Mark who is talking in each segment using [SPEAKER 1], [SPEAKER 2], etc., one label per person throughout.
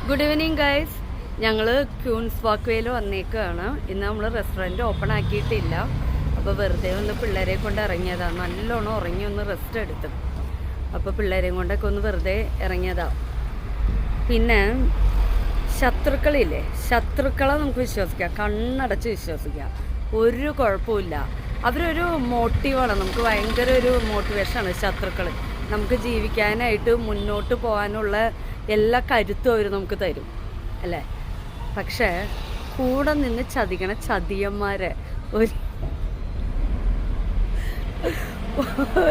[SPEAKER 1] Good evening guys. ഞങ്ങൾ ക്യൂൻസ് വാക്ക് വേയിൽ വന്നേക്കാണ്. ഇന്ന് നമ്മൾ റെസ്റ്റോറൻറ്റ് ഓപ്പൺ ആക്കിയിട്ടില്ല. അപ്പോൾ വെറുതെ ഒന്ന് പിള്ളേരെ കൊണ്ട് ഇറങ്ങിയതാണ്. നല്ലോണം ഉറങ്ങി ഒന്ന് റെസ്റ്റ് എടുത്തു. അപ്പോൾ പിള്ളേരെയും കൊണ്ടൊക്കെ ഒന്ന് വെറുതെ ഇറങ്ങിയതാണ്. പിന്നെ ശത്രുക്കളില്ലേ, ശത്രുക്കളെ നമുക്ക് വിശ്വസിക്കാം, കണ്ണടച്ച് വിശ്വസിക്കാം, ഒരു കുഴപ്പമില്ല. അവരൊരു മോട്ടീവാണ്, നമുക്ക് ഭയങ്കര ഒരു മോട്ടിവേഷനാണ് ശത്രുക്കൾ. നമുക്ക് ജീവിക്കാനായിട്ട് മുന്നോട്ട് പോകാനുള്ള എല്ലാ കരുത്തും അവർ നമുക്ക് തരും അല്ലേ. പക്ഷേ കൂടെ നിന്ന് ചതിക്കണ ചതിയന്മാരെ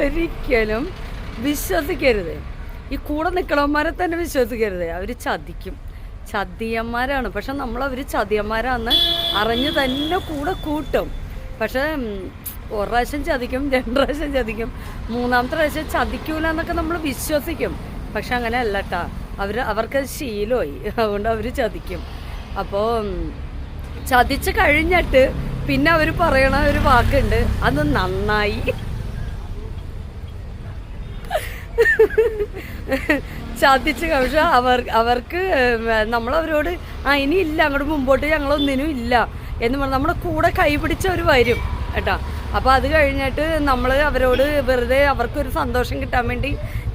[SPEAKER 1] ഒരിക്കലും വിശ്വസിക്കരുത്. ഈ കൂടെ നിൽക്കണവന്മാരെ തന്നെ വിശ്വസിക്കരുത്. അവർ ചതിക്കും, ചതിയന്മാരാണ്. പക്ഷെ നമ്മളവർ ചതിയന്മാരാന്ന് അറിഞ്ഞ് തന്നെ കൂടെ കൂട്ടും. പക്ഷെ ഒരു പ്രാവശ്യം ചതിക്കും, 2 പ്രാവശ്യം ചതിക്കും, 3-ാമത്തെ പ്രാവശ്യം ചതിക്കൂല എന്നൊക്കെ നമ്മൾ വിശ്വസിക്കും. പക്ഷെ അങ്ങനെ അല്ല കേട്ടോ, അവർക്കത് ശീലമായി, അതുകൊണ്ട് അവർ ചതിക്കും. അപ്പോൾ ചതിച്ച് കഴിഞ്ഞിട്ട് പിന്നെ അവർ പറയണ ഒരു വാക്കുണ്ട്, അത് നന്നായി. ചതിച്ച് പക്ഷെ അവർക്ക് നമ്മളവരോട് ഇനിയില്ല, അങ്ങോട്ട് മുമ്പോട്ട് ഞങ്ങളൊന്നിനും ഇല്ല എന്ന് പറഞ്ഞാൽ നമ്മുടെ കൂടെ കൈപിടിച്ചവർ വരും കേട്ടോ. അപ്പോൾ അത് കഴിഞ്ഞിട്ട് നമ്മൾ അവരോട് വെറുതെ അവർക്കൊരു സന്തോഷം കിട്ടാൻ വേണ്ടി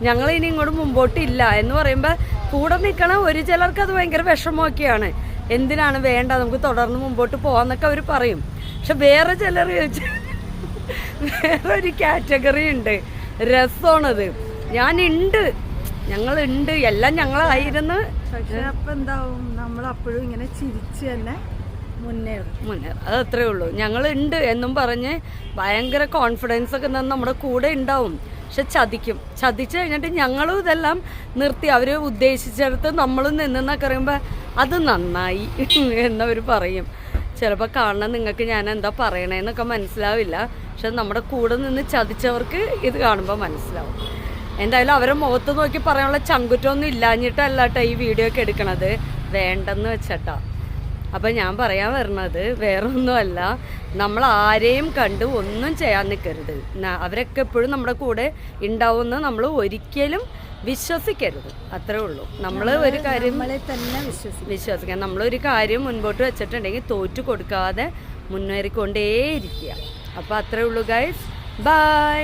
[SPEAKER 1] ഞങ്ങൾ ഇനി ഇങ്ങോട്ട് മുമ്പോട്ടില്ല എന്ന് പറയുമ്പോൾ കൂടെ നിൽക്കണ ഒരു ചിലർക്ക് അത് ഭയങ്കര വിഷമമൊക്കെയാണ്. എന്തിനാണ് വേണ്ട, നമുക്ക് തുടർന്ന് മുമ്പോട്ട് പോകാമെന്നൊക്കെ അവർ പറയും. പക്ഷെ വേറെ ചിലർ വേറൊരു കാറ്റഗറി ഉണ്ട്, രസമാണത്. ഞാനുണ്ട്, ഞങ്ങളുണ്ട്, എല്ലാം ഞങ്ങളായിരുന്നു.
[SPEAKER 2] പക്ഷെ അപ്പം എന്താവും, നമ്മളപ്പോഴും ഇങ്ങനെ ചിരിച്ച് തന്നെ മുന്നേറും.
[SPEAKER 1] അത് അത്രേ ഉള്ളൂ. ഞങ്ങളുണ്ട് എന്നും പറഞ്ഞ് ഭയങ്കര കോൺഫിഡൻസ് ഒക്കെ നമ്മുടെ കൂടെ ഉണ്ടാവും. പക്ഷെ ചതിക്കും. ചതിച്ച് കഴിഞ്ഞിട്ട് ഞങ്ങളും ഇതെല്ലാം നിർത്തി അവർ ഉദ്ദേശിച്ചെടുത്ത് നമ്മളും നിന്നെന്നൊക്കെ പറയുമ്പോൾ അത് നന്നായി എന്നവർ പറയും. ചിലപ്പോൾ കാണണം നിങ്ങൾക്ക് ഞാൻ എന്താ പറയണേന്നൊക്കെ മനസ്സിലാവില്ല. പക്ഷെ നമ്മുടെ കൂടെ നിന്ന് ചതിച്ചവർക്ക് ഇത് കാണുമ്പോൾ മനസ്സിലാവും. എന്തായാലും അവരെ മുഖത്ത് നോക്കി പറയാനുള്ള ചങ്കുറ്റമൊന്നും ഇല്ലാഞ്ഞിട്ടല്ല കേട്ടോ ഈ വീഡിയോ ഒക്കെ എടുക്കണത്, വേണ്ടെന്ന് വെച്ചട്ടാ. അപ്പം ഞാൻ പറയാൻ വരുന്നത് വേറെ ഒന്നുമല്ല, നമ്മൾ ആരെയും കണ്ട് ഒന്നും ചെയ്യാൻ നിൽക്കരുത്. അവരൊക്കെ എപ്പോഴും നമ്മുടെ കൂടെ ഉണ്ടാവുമെന്ന് നമ്മൾ ഒരിക്കലും വിശ്വസിക്കരുത്. അത്രേ ഉള്ളൂ. നമ്മൾ ഒരു കാര്യം
[SPEAKER 2] തന്നെ
[SPEAKER 1] വിശ്വസിക്കാം. നമ്മളൊരു കാര്യം മുൻപോട്ട് വെച്ചിട്ടുണ്ടെങ്കിൽ തോറ്റു കൊടുക്കാതെ മുന്നേറിക്കൊണ്ടേയിരിക്കുക. അപ്പോൾ അത്രേ ഉള്ളൂ ഗൈസ്. ബൈ.